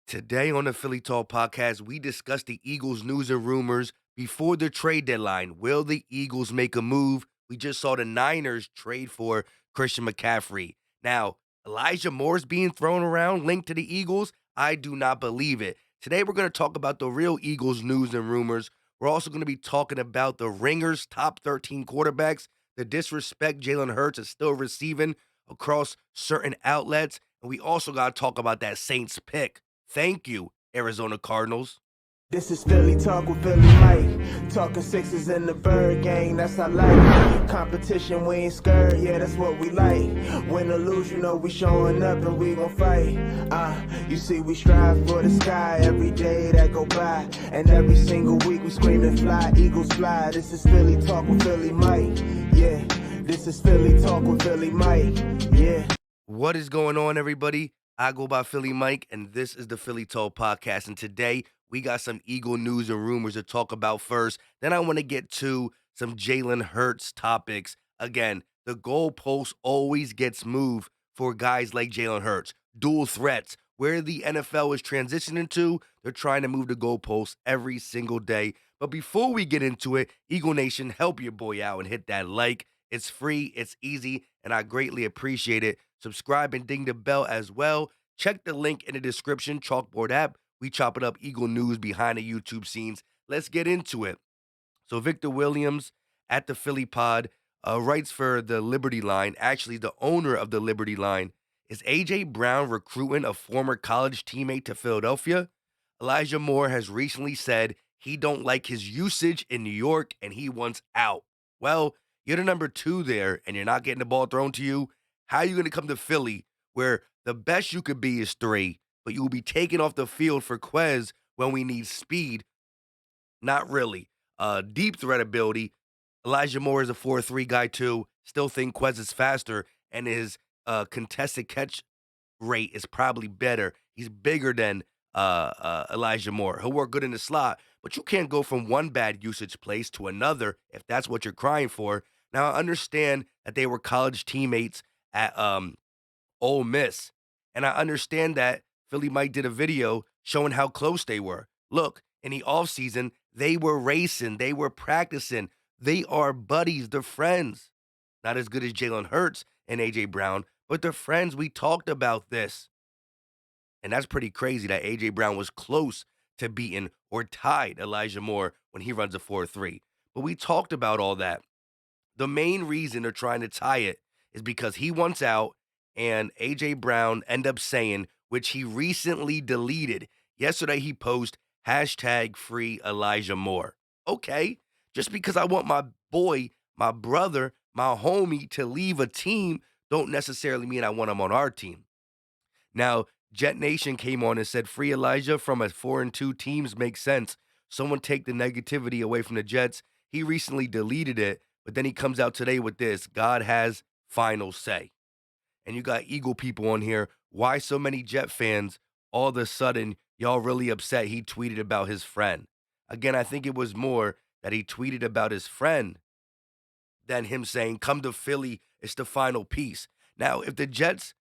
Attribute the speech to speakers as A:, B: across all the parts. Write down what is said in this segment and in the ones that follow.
A: Today on the Philly Talk podcast, we discuss the Eagles news and rumors before the trade deadline. Will the Eagles make a move? We just saw the Niners trade for Christian McCaffrey. Now, Elijah Moore's being thrown around linked to the Eagles. I do not believe it. Today, we're going to talk about the real Eagles news and rumors. We're also going to be talking about the Ringers top 13 quarterbacks, the disrespect Jalen Hurts is still receiving across certain outlets. And we also got to talk about that Saints pick. Thank you, Arizona Cardinals.
B: This is Philly Talk with Philly Mike. Talking sixes in the bird gang, that's I like. Competition, we ain't scared, yeah, that's what we like. Win or lose, you know we showing up and we gon' fight. You see we strive for the sky every day that go by. And every single week we screaming fly, Eagles fly. This is Philly Talk with Philly Mike, yeah. This is Philly Talk with Philly Mike, yeah.
A: What is going on, everybody? I go by Philly Mike, and this is the Philly Talk podcast. And today, we got some Eagle news and rumors to talk about first. Then I want to get to some Jalen Hurts topics. Again, the goalpost always gets moved for guys like Jalen Hurts. Dual threats. Where the NFL is transitioning to, they're trying to move the goalposts every single day. But before we get into it, Eagle Nation, help your boy out and hit that like. It's free, it's easy, and I greatly appreciate it. Subscribe and ding the bell as well. Check the link in the description, Chalkboard app. We chop it up Eagle news behind the YouTube scenes. Let's get into it. So Victor Williams at the Philly Pod writes for the Liberty Line, actually the owner of the Liberty Line. Is A.J. Brown recruiting a former college teammate to Philadelphia? Elijah Moore has recently said he don't like his usage in New York and he wants out. Well, you're the number 2 there and you're not getting the ball thrown to you. How are you going to come to Philly where the best you could be is 3, but you will be taken off the field for Quez when we need speed? Not really. Deep threat ability. Elijah Moore is a 4-3 guy too. Still think Quez is faster and his contested catch rate is probably better. He's bigger than Elijah Moore. He'll work good in the slot, but you can't go from one bad usage place to another if that's what you're crying for. Now, I understand that they were college teammates at Ole Miss, and I understand that Philly Mike did a video showing how close they were. Look, in the offseason, they were racing, they were practicing. They are buddies, they're friends. Not as good as Jalen Hurts and A.J. Brown, but they're friends. We talked about this. And that's pretty crazy that A.J. Brown was close to beating or tied Elijah Moore when he runs a 4-3. But we talked about all that. The main reason they're trying to tie it is because he wants out, and A.J. Brown end up saying, which he recently deleted. Yesterday he posted hashtag free Elijah Moore. Okay, just because I want my boy, my brother, my homie to leave a team don't necessarily mean I want him on our team. Now, Jet Nation came on and said free Elijah from a 4-2 teams makes sense. Someone take the negativity away from the Jets. He recently deleted it, but then he comes out today with this: God has final say. And you got Eagle people on here. Why so many Jet fans? All of a sudden, y'all really upset he tweeted about his friend. Again, I think it was more that he tweeted about his friend than him saying, come to Philly, it's the final piece. Now, if the Jets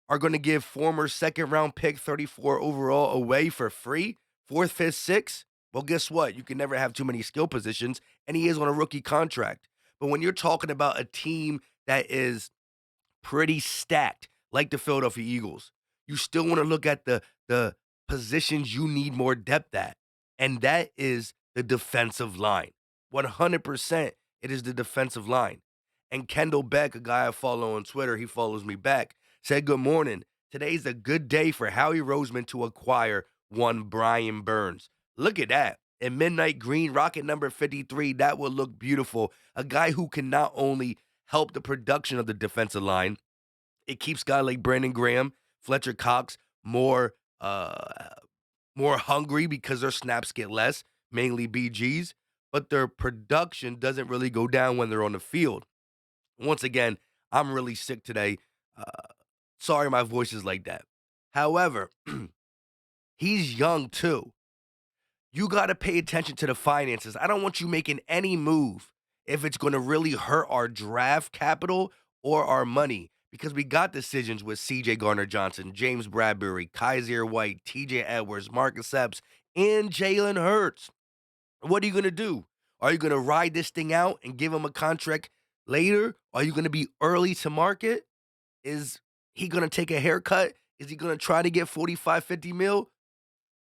A: are going to give former second round pick 34 overall away for free, fourth, fifth, sixth, well, guess what? You can never have too many skill positions, and he is on a rookie contract. But when you're talking about a team that is pretty stacked, like the Philadelphia Eagles, you still want to look at the positions you need more depth at, and that is the defensive line. 100%, it is the defensive line. And Kendall Beck, a guy I follow on Twitter, he follows me back, said, good morning. Today's a good day for Howie Roseman to acquire one Brian Burns. Look at that. In midnight green, rocket number 53, that will look beautiful. A guy who can not only help the production of the defensive line, it keeps guys like Brandon Graham, Fletcher Cox more hungry because their snaps get less, mainly BGs, but their production doesn't really go down when they're on the field. Once again, I'm really sick today. Uh, Sorry my voice is like that. However, he's young too. You got to pay attention to the finances. I don't want you making any move if it's going to really hurt our draft capital or our money. because we got decisions with CJ Garner Johnson, James Bradbury, Kaiser White, TJ Edwards, Marcus Epps, and Jalen Hurts. What are you going to do? Are you going to ride this thing out and give him a contract later? Are you going to be early to market? Is he going to take a haircut? Is he going to try to get 45, 50 mil?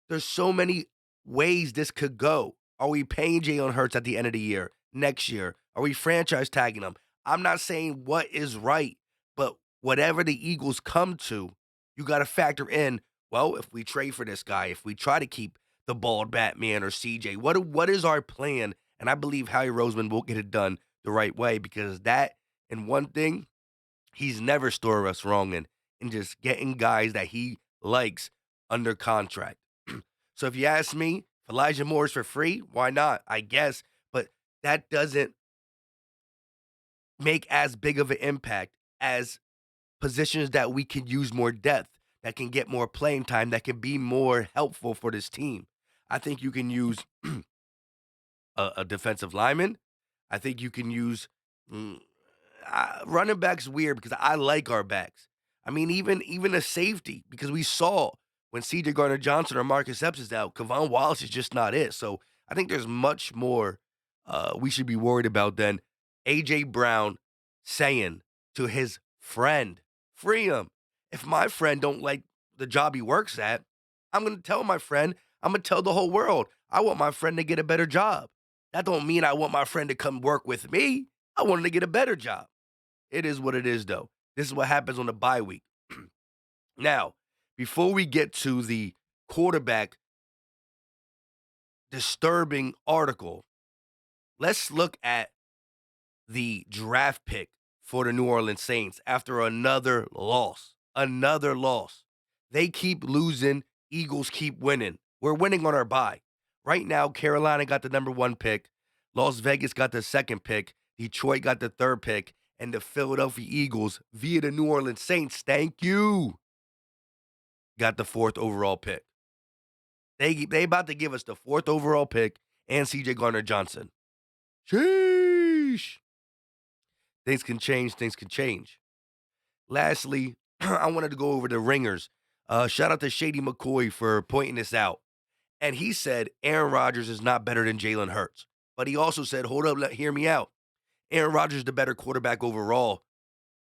A: There's so many ways this could go. Are we paying Jalen Hurts at the end of the year, next year? Are we franchise tagging him? I'm not saying what is right, but whatever the Eagles come to, you got to factor in, well, if we trade for this guy, if we try to keep the bald Batman or CJ, what is our plan? And I believe Howie Roseman will get it done the right way because that and one thing he's never stored us wrong in just getting guys that he likes under contract. So if you ask me, if Elijah Moore's for free, why not? I guess, but that doesn't make as big of an impact as positions that we can use more depth, that can get more playing time, that can be more helpful for this team. I think you can use a defensive lineman. I think you can use mm, running backs weird because I like our backs. I mean, even a safety because we saw when C.J. Garner Johnson or Marcus Epps is out, Kavon Wallace is just not it. So I think there's much more we should be worried about than A.J. Brown saying to his friend, "Free him." If my friend don't like the job he works at, I'm gonna tell my friend. I'm gonna tell the whole world. I want my friend to get a better job. That don't mean I want my friend to come work with me. I want him to get a better job. It is what it is, though. This is what happens on the bye week. Now, before we get to the quarterback disturbing article, let's look at the draft pick for the New Orleans Saints after another loss. Another loss. They keep losing. Eagles keep winning. We're winning on our bye. Right now, Carolina got the number one pick. Las Vegas got the second pick. Detroit got the third pick. And the Philadelphia Eagles, via the New Orleans Saints, thank you, got the fourth overall pick. They about to give us the fourth overall pick and CJ Garner Johnson. Sheesh. Things can change. Things can change. Lastly, I wanted to go over the ringers. Shout out to Shady McCoy for pointing this out. And he said Aaron Rodgers is not better than Jalen Hurts. But he also said, hold up, hear me out. Aaron Rodgers is the better quarterback overall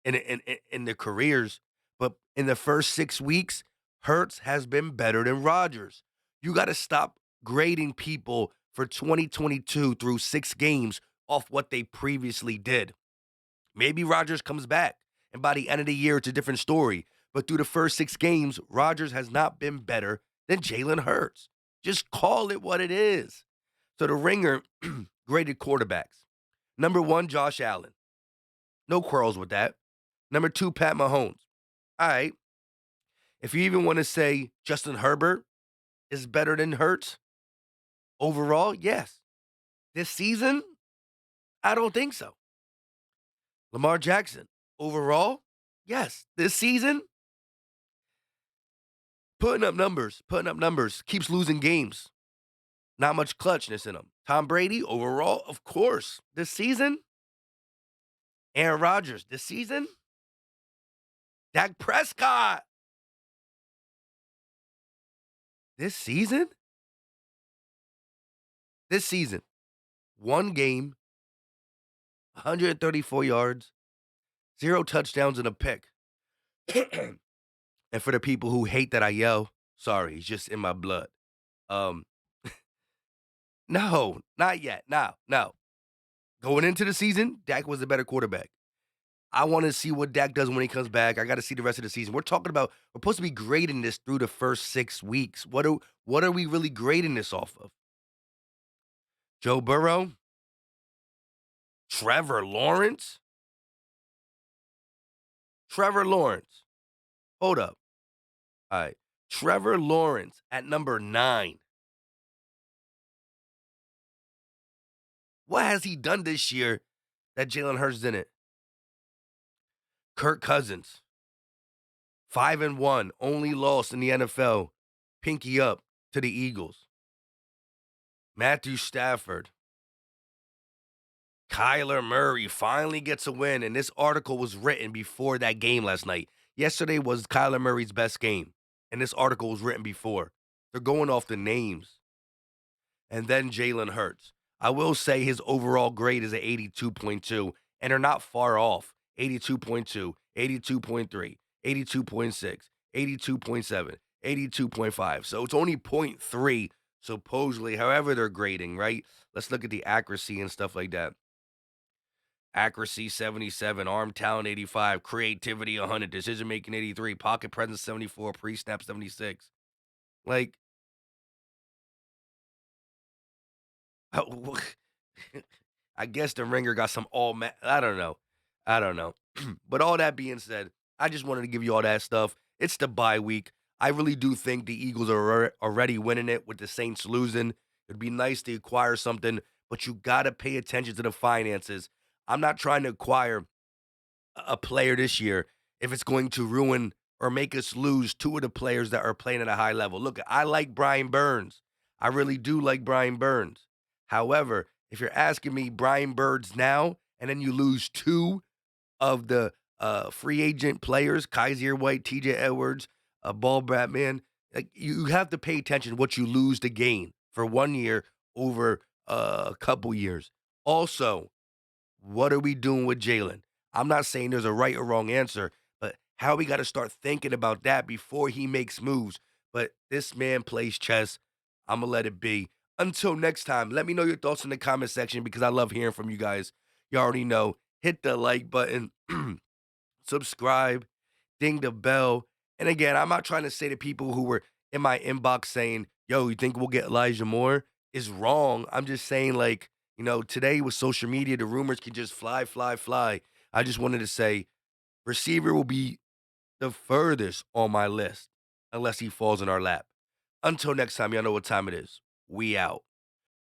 A: in their careers. But in the first 6 weeks, Hurts has been better than Rodgers. You got to stop grading people for 2022 through 6 games off what they previously did. Maybe Rodgers comes back, and by the end of the year, it's a different story. But through the first 6 games, Rodgers has not been better than Jalen Hurts. Just call it what it is. So the ringer graded quarterbacks. Number 1, Josh Allen. No quarrels with that. Number 2, Pat Mahomes. All right. If you even want to say Justin Herbert is better than Hurts overall, yes. This season, I don't think so. Lamar Jackson, overall, yes. This season, putting up numbers, keeps losing games. Not much clutchness in him. Tom Brady, overall, of course. This season, Aaron Rodgers. This season, Dak Prescott. This season, one game, 134 yards, 0 touchdowns, and a pick. And for the people who hate that I yell, sorry, it's just in my blood. Um, no, not yet. No. Going into the season, Dak was the better quarterback. I want to see what Dak does when he comes back. I got to see the rest of the season. We're supposed to be grading this through the first 6 weeks. What are we really grading this off of? Joe Burrow? Trevor Lawrence? Trevor Lawrence. Hold up. All right. Trevor Lawrence at number 9. What has he done this year that Jalen Hurts didn't? Kirk Cousins, 5-1, only loss in the NFL. Pinky up to the Eagles. Matthew Stafford, Kyler Murray finally gets a win, and this article was written before that game last night. Yesterday was Kyler Murray's best game, and this article was written before. They're going off the names. And then Jalen Hurts. I will say his overall grade is at 82.2, and they're not far off. 82.2, 82.3, 82.6, 82.7, 82.5. So it's only point 0.3, supposedly, however they're grading, right? Let's look at the accuracy and stuff like that. Accuracy 77, arm talent 85, creativity 100, decision making 83, pocket presence 74, pre snap 76. Like, I guess the ringer got some I don't know. I don't know. But all that being said, I just wanted to give you all that stuff. It's the bye week. I really do think the Eagles are already winning it with the Saints losing. It'd be nice to acquire something, but you got to pay attention to the finances. I'm not trying to acquire a player this year if it's going to ruin or make us lose two of the players that are playing at a high level. Look, I like Brian Burns. I really do like Brian Burns. However, if you're asking me Brian Burns now and then you lose two of the free agent players, Kaiser White, TJ Edwards, Ball Batman, like you have to pay attention to what you lose to gain for 1 year over a couple years. Also, what are we doing with Jalen? I'm not saying there's a right or wrong answer, but how we got to start thinking about that before he makes moves. But this man plays chess. I'm going to let it be. Until next time, let me know your thoughts in the comment section because I love hearing from you guys. You already know. Hit the like button, subscribe, ding the bell. And again, I'm not trying to say to people who were in my inbox saying, yo, you think we'll get Elijah Moore is wrong. I'm just saying, like, today with social media, the rumors can just fly, fly, fly. I just wanted to say receiver will be the furthest on my list unless he falls in our lap. Until next time, y'all know what time it is. We out.